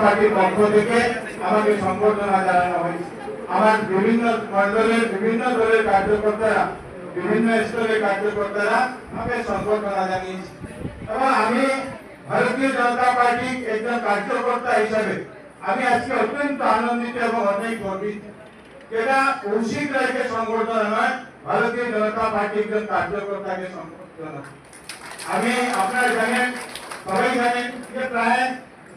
পার্টির পক্ষ থেকে আমাকে সম্বর্ধনা জানানো হয়েছে। আমার বিভিন্ন মন্ডলের বিভিন্ন দলের কার্যকর্তারা, বিভিন্ন স্তরের কার্যকর্তারা আমাকে সম্বর্ধনা জানিয়েছে এবং আমি ভারতীয় জনতা পার্টির একজন কার্যকর্তা হিসাবে আমি আজকে অত্যন্ত আনন্দিত এবং অনেক গর্বিত। এটা কৌশিক রায়কে সম্বর্ধনা নয়, ভারতীয় জনতা পার্টির একজন কার্যকর্তাকে সম্বর্ধনা। আমি আপনারা জানেন, সবাই জানেন যে প্রায়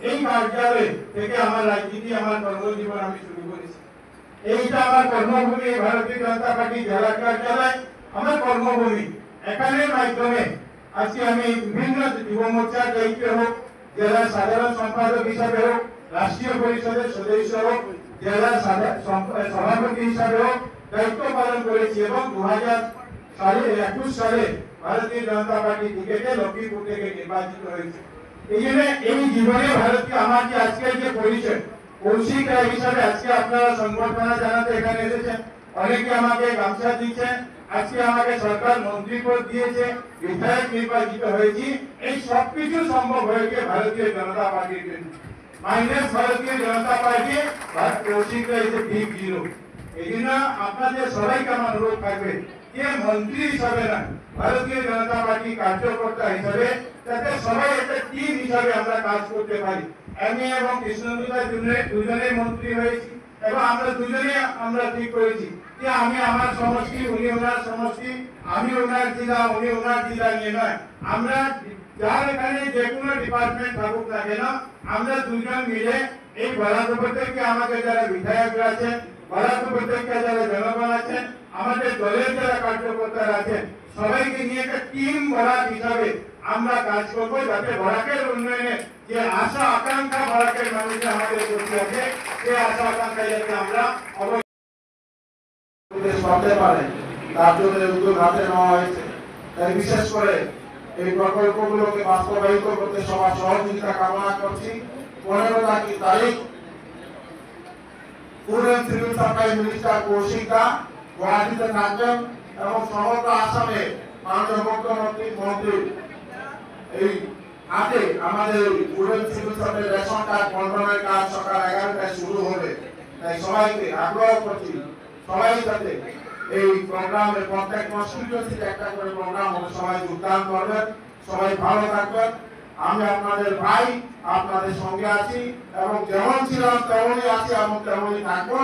এই কার্যালয় থেকে আমার রাজনীতি, আমার কর্মজীবন আমি শুরু করেছি। এইটা আমার কর্মভূমি, ভারতীয় জনতা পার্টি জেলা কার্যালয় আমার কর্মভূমি। এখানের মাধ্যমে আজকে আমি বিভিন্ন যুব মোর্চার দায়িত্ব হোক, জেলার সাধারণ সম্পাদক হিসাবে হোক, রাষ্ট্রীয় পরিষদের সদস্য হোক, জেলার সভাপতি হিসাবে হোক দায়িত্ব পালন করেছি এবং 2021 সালে ভারতীয় জনতা পার্টি টিকেটে লক্ষ্মীপুর থেকে নির্বাচিত হয়েছে। এই জন্য এই জীবনে ভারতীয় আমার যে আজকের যে পরিচয় কৌশিক রায় হিসাবে আজকে আপনারা সংবর্ধনা জানাতে এখানে এসেছেন, অনেকে আমাকে গামছা দিচ্ছেন, আজকে আমাকে সরকার মন্ত্রী পদ দিয়েছে, বিধায়ক নির্বাচিত হয়েছি। এই সবকিছু সম্ভব হয়েছে ভারতীয় জনতা পার্টির জন্য। Minus Bharatiya Janata Party Kaushik Roy is a big zero. এই জন্য আপনাদের সবাইকে আমার অনুরোধ থাকবে যে মন্ত্রী হিসাবে না, ভারতীয় জনতা পার্টি কার্যকর্তা হিসাবে যাতে সবাই একটা টিম হিসাবে আমরা কাজ করতে পারি। আমি এবং কৃষ্ণদা দুজনে মন্ত্রী হয়েছি এবং আমরা দুজনে ঠিক করেছি যে আমি আমার সমষ্টি, উনি ওনার সমষ্টি, আমি ওনার জেলা, উনি ওনার জেলা নিয়ে নয়, আমরা যার এখানে যে কোনো ডিপার্টমেন্ট থাকুক না কেন আমরা দুজন মিলে এই বরাক উপত্যকা আমাকে যারা বিধায়করা আছেন, বরাক উপত্যকা যারা জনগণ আছেন, আমাদের দলের যারা কার্যকর্তারা আছেন, সবাইকে নিয়ে একটা টিম বরাক হিসাবে আমরা কাজ করবো, যাতে বরাকের উন্নয়নে যে আশা আকাঙ্ক্ষা বরাকের মানুষের আমাদের প্রতি আছে, সেই আশা আকাঙ্ক্ষা যাতে আমরা করতে পারে তার জন্য উদ্যোগ হাতে নেওয়া হয়েছে। তাই বিশেষ করে এই প্রকল্পগুলোকে বাস্তবায়িত করতে সবার সহযোগিতা কামনা করছি। 15 তারিখ উড়ন সিভিল সাপ্লাই মিনিস্টার কৌশিক রায় গুয়াহাটিতে থাকবেন এবং সমগ্র আসামে মাননীয় মুখ্যমন্ত্রী এই হাতে আমাদের উড়ন সিভিল সাপ্লাই রেশন কার্ড বন্টনের কাজ সকাল 11টায় শুরু হবে। তাই সবাইকে আগ্রহ করছি সবাই যাতে এই প্রোগ্রামে প্রত্যেক কনস্টিটিউয়েন্সিতে একটা করে প্রোগ্রাম হবে, সবাই যোগদান করবেন। সবাই ভালো থাকবেন। আমি আপনাদের ভাই, আপনাদের সঙ্গে আছি এবং যেমন ছিলাম তেমনই আছি এবং তেমনই থাকবো।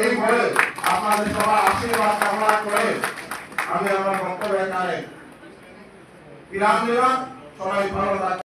এই বলে আপনাদের সবার আশীর্বাদ কামনা করে আমি আমার বক্তব্য এখানে বিরাম দিলাম। সবাই ভালো থাকবেন।